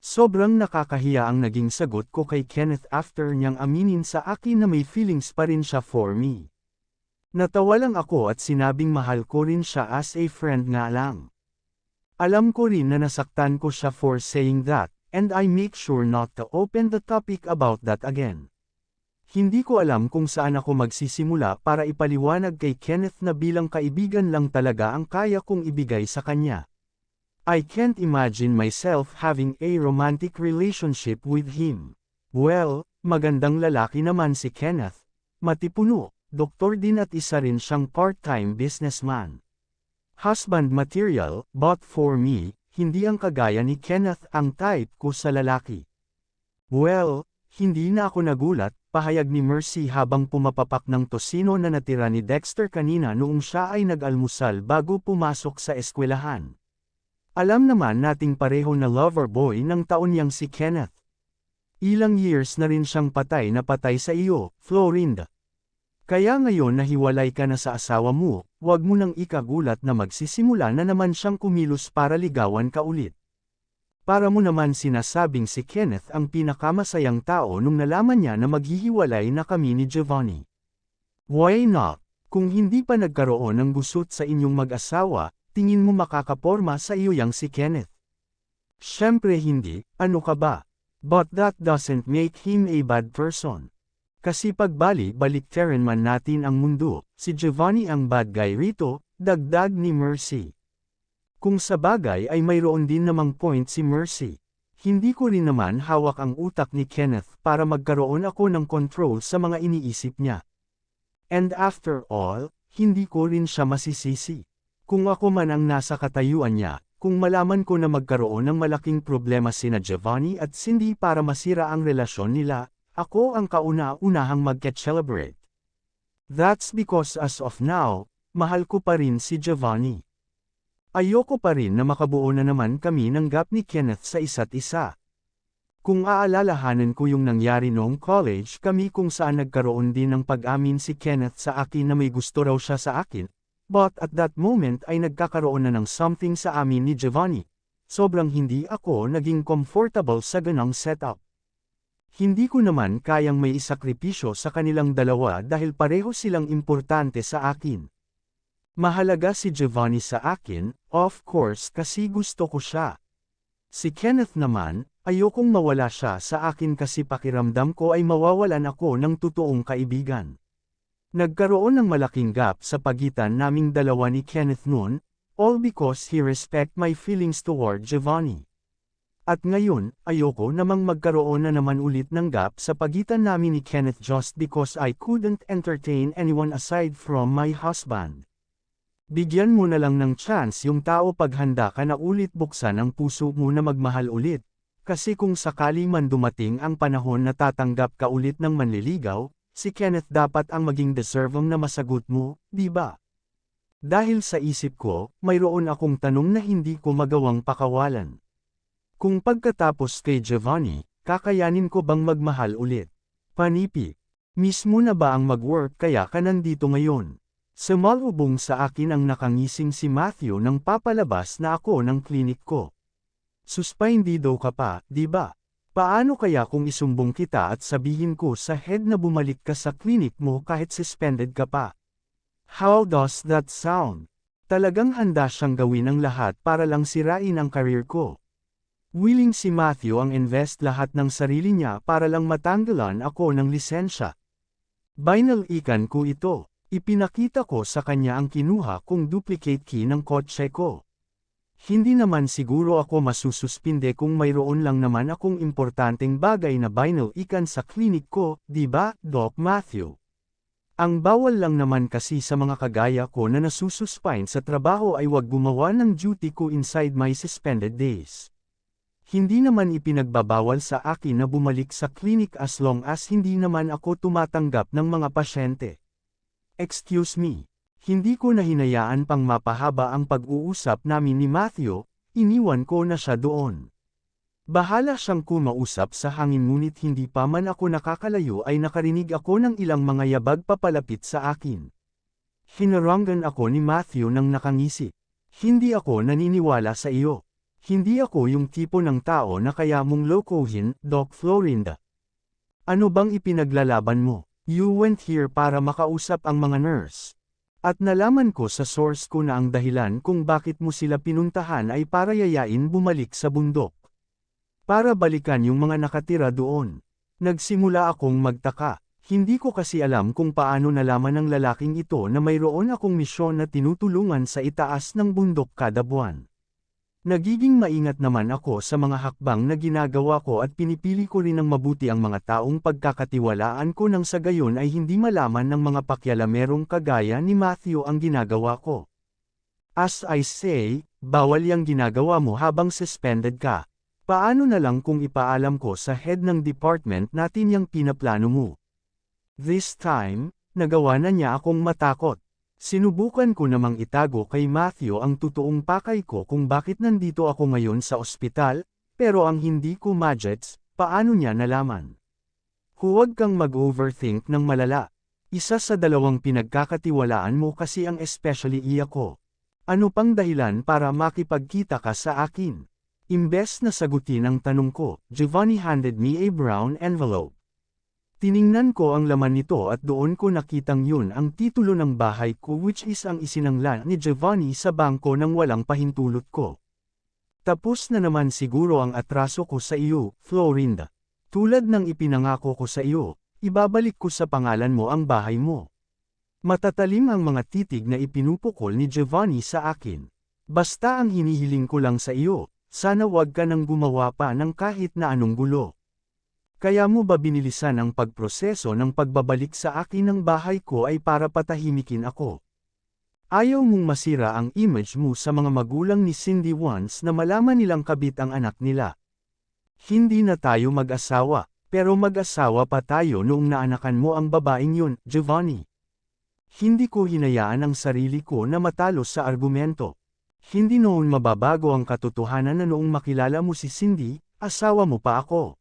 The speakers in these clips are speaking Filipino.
Sobrang nakakahiya ang naging sagot ko kay Kenneth after niyang aminin sa akin na may feelings pa rin siya for me. Natawa lang ako at sinabing mahal ko rin siya as a friend nga lang. Alam ko rin na nasaktan ko siya for saying that, and I make sure not to open the topic about that again. Hindi ko alam kung saan ako magsisimula para ipaliwanag kay Kenneth na bilang kaibigan lang talaga ang kaya kong ibigay sa kanya. I can't imagine myself having a romantic relationship with him. Well, magandang lalaki naman si Kenneth. Matipuno, doktor din at isa rin siyang part-time businessman. Husband material, but for me, hindi ang kagaya ni Kenneth ang type ko sa lalaki. Well, hindi na ako nagulat, pahayag ni Mercy habang pumapapak ng tosino na natira ni Dexter kanina noong siya ay nag-almusal bago pumasok sa eskwelahan. Alam naman nating pareho na lover boy ng taon niyang si Kenneth. Ilang years na rin siyang patay na patay sa iyo, Florinda. Kaya ngayon na hiwalay ka na sa asawa mo, wag mo nang ikagulat na magsisimula na naman siyang kumilos para ligawan ka ulit. Para mo naman sinasabing si Kenneth ang pinakamasayang tao nung nalaman niya na maghihiwalay na kami ni Giovanni. Why not? Kung hindi pa nagkaroon ng gusot sa inyong mag-asawa, tingin mo makakaporma sa iyo yang si Kenneth? Siyempre hindi, ano ka ba? But that doesn't make him a bad person. Kasi pagbalik-baliktaran man natin ang mundo, si Giovanni ang bad guy rito, dagdag ni Mercy. Kung sa bagay ay mayroon din namang point si Mercy. Hindi ko rin naman hawak ang utak ni Kenneth para magkaroon ako ng control sa mga iniisip niya. And after all, hindi ko rin siya masisisi. Kung ako man ang nasa katayuan niya, kung malaman ko na magkaroon ng malaking problema sina Giovanni at Cindy para masira ang relasyon nila, ako ang kauna-unahang mag-celebrate. That's because as of now, mahal ko pa rin si Giovanni. Ayoko pa rin na makabuo na naman kami ng gap ni Kenneth sa isa't isa. Kung aalalahanan ko yung nangyari noong college kami kung saan nagkaroon din ng pag-amin si Kenneth sa akin na may gusto raw siya sa akin, but at that moment ay nagkakaroon na ng something sa amin ni Giovanni. Sobrang hindi ako naging comfortable sa ganong setup. Hindi ko naman kayang may isakripisyo sa kanilang dalawa dahil pareho silang importante sa akin. Mahalaga si Giovanni sa akin, of course kasi gusto ko siya. Si Kenneth naman, ayokong mawala siya sa akin kasi pakiramdam ko ay mawawalan ako ng totoong kaibigan. Nagkaroon ng malaking gap sa pagitan naming dalawa ni Kenneth noon, all because he respect my feelings toward Giovanni. At ngayon, ayoko namang magkaroon na naman ulit ng gap sa pagitan namin ni Kenneth just because I couldn't entertain anyone aside from my husband. Bigyan mo na lang ng chance yung tao pag handa ka na ulit buksan ang puso mo na magmahal ulit, kasi kung sakali man dumating ang panahon na tatanggap ka ulit ng manliligaw, si Kenneth dapat ang maging deserving na masagot mo, di ba? Dahil sa isip ko, mayroon akong tanong na hindi ko magawang pakawalan. Kung pagkatapos kay Giovanni, kakayanin ko bang magmahal ulit? Panipi. Mismo na ba ang mag-work kaya ka nandito ngayon? Sumalubong sa akin ang nakangising si Matthew nang papalabas na ako ng klinik ko. Suspindido ka pa, di ba? Paano kaya kung isumbong kita at sabihin ko sa head na bumalik ka sa klinik mo kahit suspended ka pa? How does that sound? Talagang handa siyang gawin ang lahat para lang sirain ang career ko. Willing si Matthew ang invest lahat ng sarili niya para lang matanggalan ako ng lisensya. Binalikan ko ito. Ipinakita ko sa kanya ang kinuha kong duplicate key ng kotse ko. Hindi naman siguro ako masususpinde kung mayroon lang naman akong importanteng bagay na binalikan sa klinik ko, di ba, Doc Matthew? Ang bawal lang naman kasi sa mga kagaya ko na nasususpine sa trabaho ay wag gumawa ng duty ko inside my suspended days. Hindi naman ipinagbabawal sa akin na bumalik sa klinik as long as hindi naman ako tumatanggap ng mga pasyente. Excuse me. Hindi ko na hinayaan pang mapahaba ang pag-uusap namin ni Matthew, iniwan ko na siya doon. Bahala siyang kumausap sa hangin ngunit hindi pa man ako nakakalayo ay nakarinig ako ng ilang mga yabag papalapit sa akin. Hinarangan ako ni Matthew ng nakangisi. Hindi ako naniniwala sa iyo. Hindi ako yung tipo ng tao na kaya mong lokohin, Doc Florinda. Ano bang ipinaglalaban mo? You went here para makausap ang mga nurse. At nalaman ko sa source ko na ang dahilan kung bakit mo sila pinuntahan ay para yayain bumalik sa bundok. Para balikan yung mga nakatira doon. Nagsimula akong magtaka. Hindi ko kasi alam kung paano nalaman ng lalaking ito na mayroon akong misyon na tinutulungan sa itaas ng bundok kada buwan. Nagiging maingat naman ako sa mga hakbang na ginagawa ko at pinipili ko rin ng mabuti ang mga taong pagkakatiwalaan ko nang sa gayon ay hindi malaman ng mga pakialamerong kagaya ni Matthew ang ginagawa ko. As I say, bawal yang ginagawa mo habang suspended ka. Paano na lang kung ipaalam ko sa head ng department natin yang pinaplano mo? This time, nagawa na niya akong matakot. Sinubukan ko namang itago kay Matthew ang totoong pakay ko kung bakit nandito ako ngayon sa ospital, pero ang hindi ko magets, paano niya nalaman? Huwag kang mag-overthink ng malala. Isa sa dalawang pinagkakatiwalaan mo kasi ang especially iya ko. Ano pang dahilan para makipagkita ka sa akin? Imbes na sagutin ang tanong ko, Giovanni handed me a brown envelope. Tiningnan ko ang laman nito at doon ko nakitang yun ang titulo ng bahay ko which is ang isinangla ni Giovanni sa bangko nang walang pahintulot ko. Tapos na naman siguro ang atraso ko sa iyo, Florinda. Tulad ng ipinangako ko sa iyo, ibabalik ko sa pangalan mo ang bahay mo. Matatalim ang mga titig na ipinupukol ni Giovanni sa akin. Basta ang hinihiling ko lang sa iyo, sana wag ka nang gumawa pa ng kahit na anong gulo. Kaya mo ba binilisan ang pagproseso ng pagbabalik sa akin ng bahay ko ay para patahimikin ako? Ayaw mong masira ang image mo sa mga magulang ni Cindy once na malaman nilang kabit ang anak nila. Hindi na tayo mag-asawa, pero mag-asawa pa tayo noong naanakan mo ang babaeng yun, Giovanni. Hindi ko hinayaan ang sarili ko na matalo sa argumento. Hindi noon mababago ang katotohanan na noong makilala mo si Cindy, asawa mo pa ako.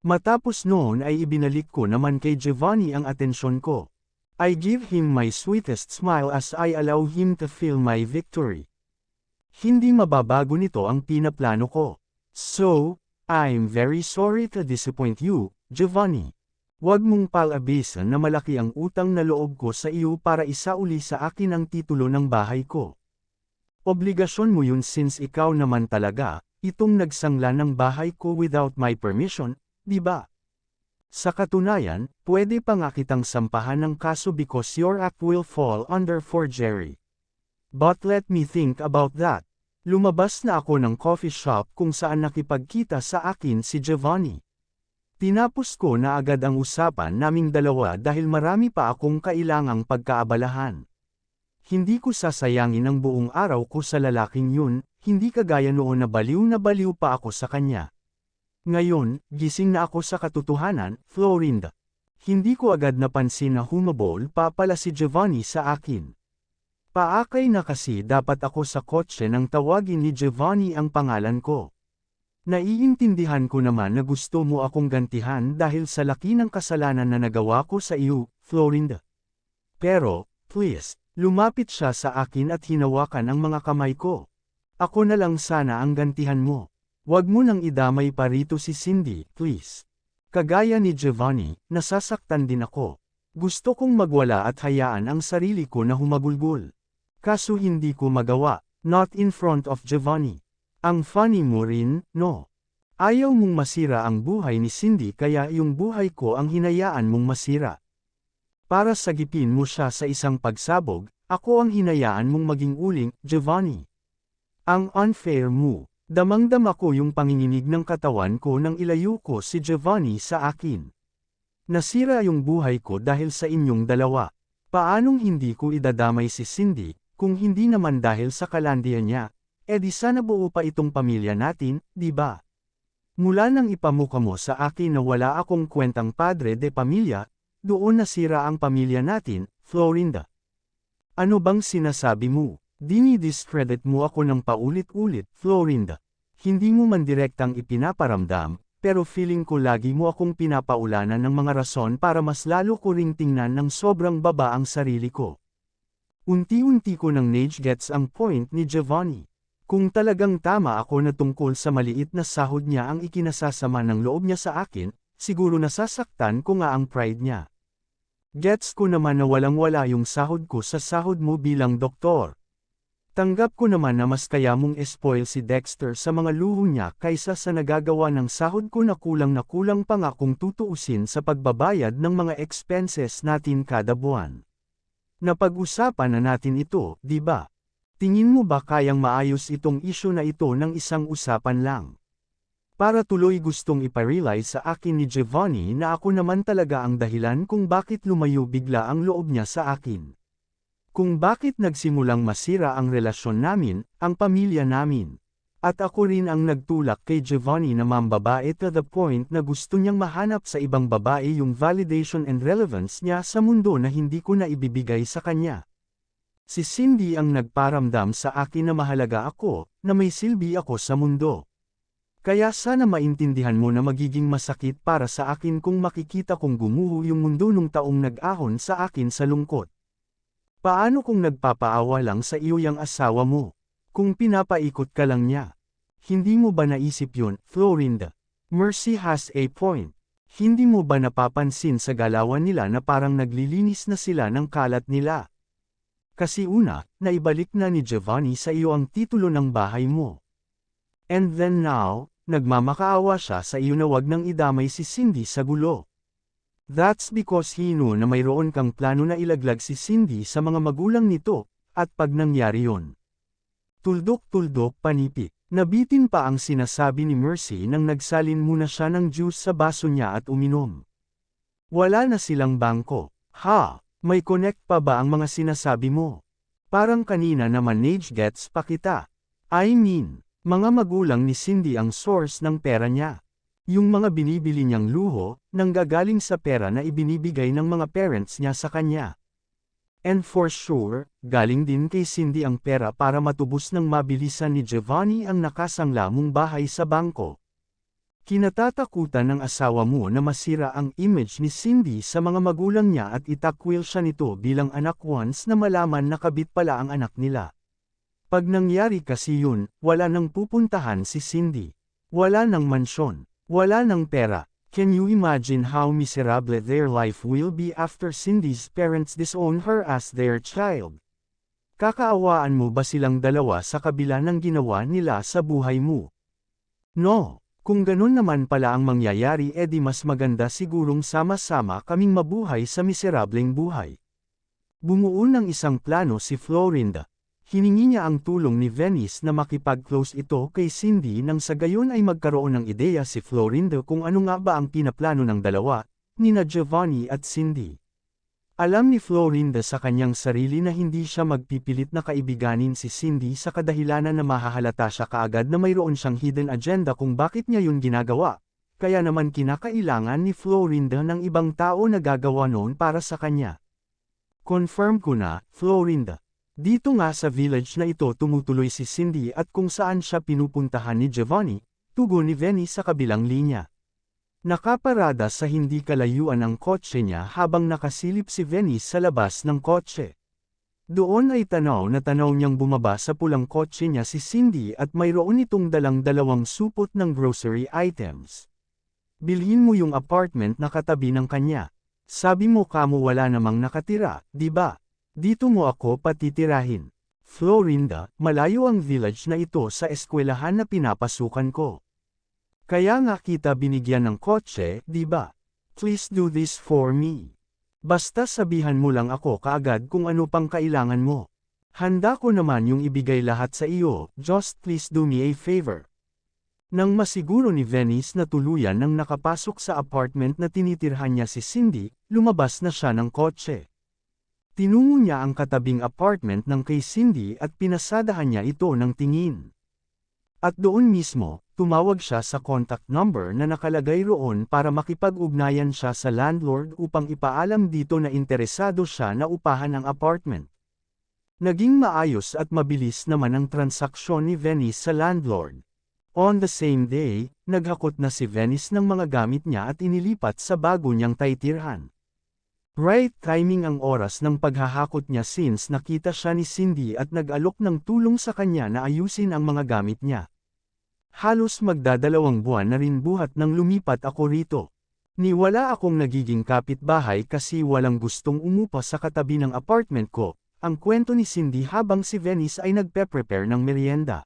Matapos noon ay ibinalik ko naman kay Giovanni ang atensyon ko. I give him my sweetest smile as I allow him to feel my victory. Hindi mababago nito ang pinaplano ko. So, I'm very sorry to disappoint you, Giovanni. Huwag mong palabisan na malaki ang utang na loob ko sa iyo para isauli sa akin ang titulo ng bahay ko. Obligasyon mo yun since ikaw naman talaga, itong nagsangla ng bahay ko without my permission, di ba? Sa katunayan, pwede pa nga kitang sampahan ng kaso because your act will fall under forgery. But let me think about that. Lumabas na ako ng coffee shop kung saan nakipagkita sa akin si Giovanni. Tinapos ko na agad ang usapan naming dalawa dahil marami pa akong kailangang pagkaabalahan. Hindi ko sasayangin ang buong araw ko sa lalaking yun, hindi kagaya noon na baliw pa ako sa kanya. Ngayon, gising na ako sa katotohanan, Florinda. Hindi ko agad napansin na humabol pa pala si Giovanni sa akin. Paakay na kasi dapat ako sa kotse nang tawagin ni Giovanni ang pangalan ko. Naiintindihan ko naman na gusto mo akong gantihan dahil sa laki ng kasalanan na nagawa ko sa iyo, Florinda. Pero, please, lumapit siya sa akin at hinawakan ang mga kamay ko. Ako na lang sana ang gantihan mo. Huwag mo nang idamay pa rito si Cindy, please. Kagaya ni Giovanni, nasasaktan din ako. Gusto kong magwala at hayaan ang sarili ko na humagulgol. Kaso hindi ko magawa, not in front of Giovanni. Ang funny mo rin, no? Ayaw mong masira ang buhay ni Cindy kaya yung buhay ko ang hinayaan mong masira. Para sagipin mo siya sa isang pagsabog, ako ang hinayaan mong maging uling, Giovanni. Ang unfair mo. Damang-dama ko yung panginginig ng katawan ko nang ilayo ko si Giovanni sa akin. Nasira yung buhay ko dahil sa inyong dalawa. Paanong hindi ko idadamay si Cindy, kung hindi naman dahil sa kalandian niya, edi sana buo pa itong pamilya natin, di ba? Mula nang ipamukha mo sa akin na wala akong kwentang padre de pamilya, doon nasira ang pamilya natin, Florinda. Ano bang sinasabi mo? Dinidiscredit mo ako ng paulit-ulit, Florinda. Hindi mo man direktang ipinaparamdam, pero feeling ko lagi mo akong pinapaulanan ng mga rason para mas lalo ko ring tingnan ng sobrang baba ang sarili ko. Unti-unti ko nang nage gets ang point ni Giovanni. Kung talagang tama ako na tungkol sa maliit na sahod niya ang ikinasasama ng loob niya sa akin, siguro nasasaktan ko nga ang pride niya. Gets ko naman na walang-wala yung sahod ko sa sahod mo bilang doktor. Tanggap ko naman na mas kaya mong spoil si Dexter sa mga luho niya kaysa sa nagagawa ng sahod ko na kulang pa nga kung tutuusin sa pagbabayad ng mga expenses natin kada buwan. Napag-usapan na natin ito, di ba? Tingin mo ba kayang maayos itong issue na ito ng isang usapan lang? Para tuloy gustong iparealize sa akin ni Giovanni na ako naman talaga ang dahilan kung bakit lumayo bigla ang loob niya sa akin. Kung bakit nagsimulang masira ang relasyon namin, ang pamilya namin. At ako rin ang nagtulak kay Giovanni na mambabae to the point na gusto niyang mahanap sa ibang babae yung validation and relevance niya sa mundo na hindi ko na ibibigay sa kanya. Si Cindy ang nagparamdam sa akin na mahalaga ako, na may silbi ako sa mundo. Kaya sana maintindihan mo na magiging masakit para sa akin kung makikita kong gumuho yung mundo nung taong nag-ahon sa akin sa lungkot. Paano kung nagpapaawa lang sa iyo yung asawa mo? Kung pinapaikot ka lang niya. Hindi mo ba naisip yun, Florinda? Mercy has a point. Hindi mo ba napapansin sa galawan nila na parang naglilinis na sila ng kalat nila? Kasi una, naibalik na ni Giovanni sa iyo ang titulo ng bahay mo. And then now, nagmamakaawa siya sa iyo na wag nang idamay si Cindy sa gulo. That's because he knew na mayroon kang plano na ilaglag si Cindy sa mga magulang nito, at pag nangyari yon. Tuldok-tuldok panipik. Nabitin pa ang sinasabi ni Mercy nang nagsalin muna siya ng juice sa baso niya at uminom. Wala na silang bangko. Ha, may connect pa ba ang mga sinasabi mo? Parang kanina naman age gets pa kita. I mean, mga magulang ni Cindy ang source ng pera niya. Yung mga binibili niyang luho, nanggagaling sa pera na ibinibigay ng mga parents niya sa kanya. And for sure, galing din kay Cindy ang pera para matubos ng mabilisan ni Giovanni ang nakasangla mong bahay sa bangko. Kinatatakutan ng asawa mo na masira ang image ni Cindy sa mga magulang niya at itakwil siya nito bilang anak once na malaman na kabit pala ang anak nila. Pag nangyari kasi yun, wala nang pupuntahan si Cindy. Wala nang mansyon. Wala nang pera. Can you imagine how miserable their life will be after Cindy's parents disown her as their child? Kakaawaan mo ba silang dalawa sa kabila ng ginawa nila sa buhay mo? No, kung ganun naman pala ang mangyayari edi mas maganda sigurong sama-sama kaming mabuhay sa miserableng buhay. Bumuo ng isang plano si Florinda. Hiningi niya ang tulong ni Venice na makipag-close ito kay Cindy nang sa gayon ay magkaroon ng ideya si Florinda kung ano nga ba ang pinaplano ng dalawa, nina Giovanni at Cindy. Alam ni Florinda sa kanyang sarili na hindi siya magpipilit na kaibiganin si Cindy sa kadahilanan na mahahalata siya kaagad na mayroon siyang hidden agenda kung bakit niya yun ginagawa, kaya naman kinakailangan ni Florinda ng ibang tao na gagawa noon para sa kanya. Confirm ko na, Florinda. Dito nga sa village na ito tumutuloy si Cindy at kung saan siya pinupuntahan ni Giovanni, tugon ni Venice sa kabilang linya. Nakaparada sa hindi kalayuan ang kotse niya habang nakasilip si Venice sa labas ng kotse. Doon ay tanaw na tanaw niyang bumaba sa pulang kotse niya si Cindy at mayroon itong dalang dalawang supot ng grocery items. Bilhin mo yung apartment na katabi ng kanya. Sabi mo kamo wala namang nakatira, di ba? Dito mo ako patitirahin. Florinda, malayo ang village na ito sa eskwelahan na pinapasukan ko. Kaya nga kita binigyan ng kotse, di ba? Please do this for me. Basta sabihan mo lang ako kaagad kung ano pang kailangan mo. Handa ko naman yung ibigay lahat sa iyo, just please do me a favor. Nang masiguro ni Venice na tuluyan nang nakapasok sa apartment na tinitirhan niya si Cindy, lumabas na siya ng kotse. Tinungo niya ang katabing apartment ng kay Cindy at pinasadahan niya ito ng tingin. At doon mismo, tumawag siya sa contact number na nakalagay roon para makipag-ugnayan siya sa landlord upang ipaalam dito na interesado siya na upahan ang apartment. Naging maayos at mabilis naman ang transaksyon ni Venice sa landlord. On the same day, naghakot na si Venice ng mga gamit niya at inilipat sa bago niyang taytirhan. Right timing ang oras ng paghahakot niya since nakita siya ni Cindy at nag-alok ng tulong sa kanya na ayusin ang mga gamit niya. Halos magdadalawang buwan na rin buhat nang lumipat ako rito. Wala akong nagiging kapitbahay kasi walang gustong umupa sa katabi ng apartment ko, ang kwento ni Cindy habang si Venice ay nagpe-prepare ng merienda.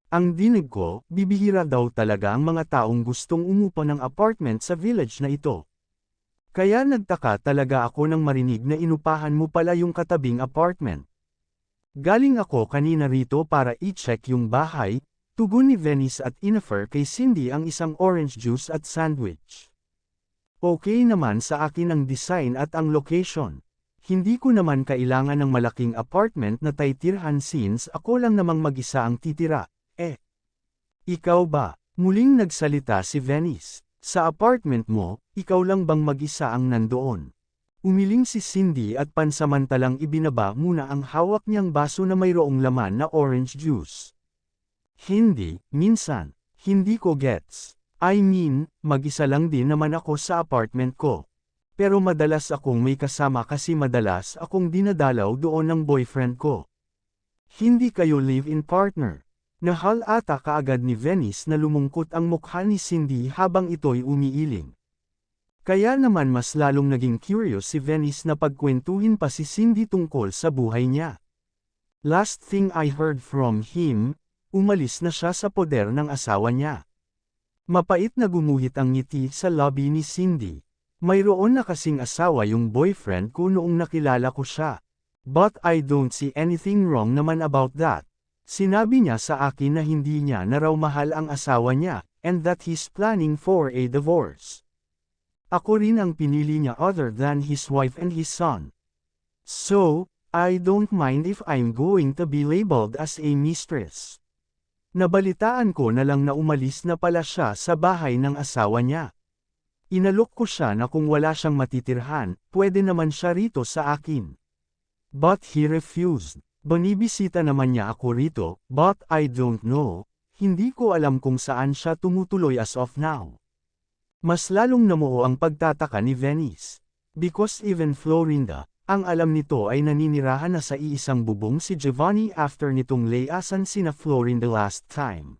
Ang dinig ko, bibihira daw talaga ang mga taong gustong umupa ng apartment sa village na ito. Kaya nagtaka talaga ako nang marinig na inupahan mo pala yung katabing apartment. Galing ako kanina rito para i-check yung bahay, tugon ni Venice at inoffer kay Cindy ang isang orange juice at sandwich. Okay naman sa akin ang design at ang location. Hindi ko naman kailangan ng malaking apartment na taytirhan since ako lang namang mag-isa ang titira. Ikaw ba? Muling nagsalita si Venice. Sa apartment mo, ikaw lang bang mag-isa ang nandoon? Umiling si Cindy at pansamantalang ibinaba muna ang hawak niyang baso na mayroong laman na orange juice. Hindi, minsan. Hindi ko gets. I mean, mag-isa lang din naman ako sa apartment ko. Pero madalas akong may kasama kasi madalas akong dinadalaw doon ng boyfriend ko. Hindi kayo live-in partner. Nahal ata kaagad ni Venice na lumungkot ang mukha ni Cindy habang ito'y umiiling. Kaya naman mas lalong naging curious si Venice na pagkwentuhin pa si Cindy tungkol sa buhay niya. Last thing I heard from him, umalis na siya sa poder ng asawa niya. Mapait na gumuhit ang ngiti sa lobby ni Cindy. Mayroon na kasing asawa yung boyfriend ko noong nakilala ko siya. But I don't see anything wrong naman about that. Sinabi niya sa akin na hindi niya na raw mahal ang asawa niya, and that he's planning for a divorce. Ako rin ang pinili niya other than his wife and his son. So, I don't mind if I'm going to be labeled as a mistress. Nabalitaan ko na lang na umalis na pala siya sa bahay ng asawa niya. Inalok ko siya na kung wala siyang matitirhan, pwede naman siya rito sa akin. But he refused. Banibisita naman niya ako rito, but I don't know, hindi ko alam kung saan siya tumutuloy as of now. Mas lalong namuo ang pagtataka ni Venice. Because even Florinda, ang alam nito ay naninirahan na sa iisang bubong si Giovanni after nitong layasan sina Florinda last time.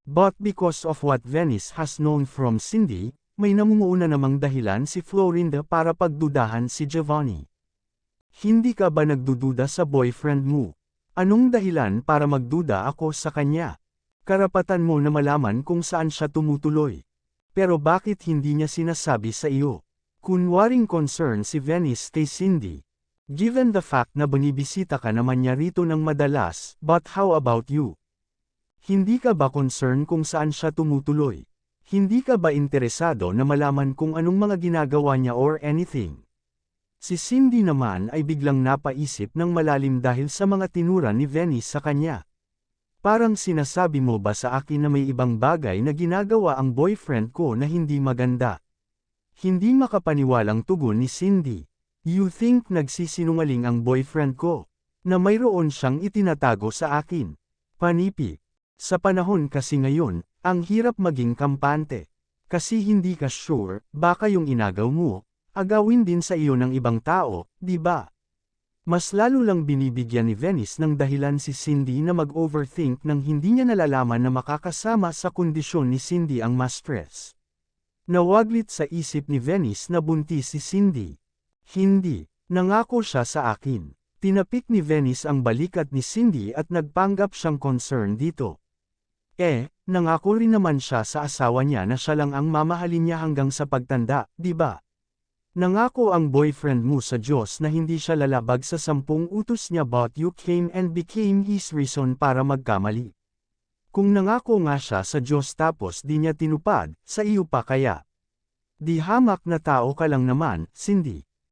But because of what Venice has known from Cindy, may namumuuna namang dahilan si Florinda para pagdudahan si Giovanni. Hindi ka ba nagdududa sa boyfriend mo? Anong dahilan para magduda ako sa kanya? Karapatan mo na malaman kung saan siya tumutuloy. Pero bakit hindi niya sinasabi sa iyo? Kunwaring concern si Venice kay Cindy. Given the fact na binibisita ka naman niya rito ng madalas, but how about you? Hindi ka ba concern kung saan siya tumutuloy? Hindi ka ba interesado na malaman kung anong mga ginagawa niya or anything? Si Cindy naman ay biglang napaisip ng malalim dahil sa mga tinura ni Venice sa kanya. Parang sinasabi mo ba sa akin na may ibang bagay na ginagawa ang boyfriend ko na hindi maganda? Hindi makapaniwalang tugon ni Cindy. You think nagsisinungaling ang boyfriend ko? Na mayroon siyang itinatago sa akin? Panipi. Sa panahon kasi ngayon, ang hirap maging kampante. Kasi hindi ka sure, baka yung inagaw mo, agawin din sa iyo ng ibang tao, di ba? Mas lalo lang binibigyan ni Venice ng dahilan si Cindy na mag-overthink nang hindi niya nalalaman na makakasama sa kondisyon ni Cindy ang ma-stress. Nawaglit sa isip ni Venice na buntis si Cindy. Hindi, nangako siya sa akin. Tinapik ni Venice ang balikat ni Cindy at nagpanggap siyang concern dito. Nangako rin naman siya sa asawa niya na siya lang ang mamahalin niya hanggang sa pagtanda, di ba? Nangako ang boyfriend mo sa Diyos na hindi siya lalabag sa 10 utos niya but you came and became his reason para magkamali. Kung nangako nga siya sa Diyos tapos di niya tinupad, sa iyo pa kaya? Di hamak na tao ka lang naman, Cindy.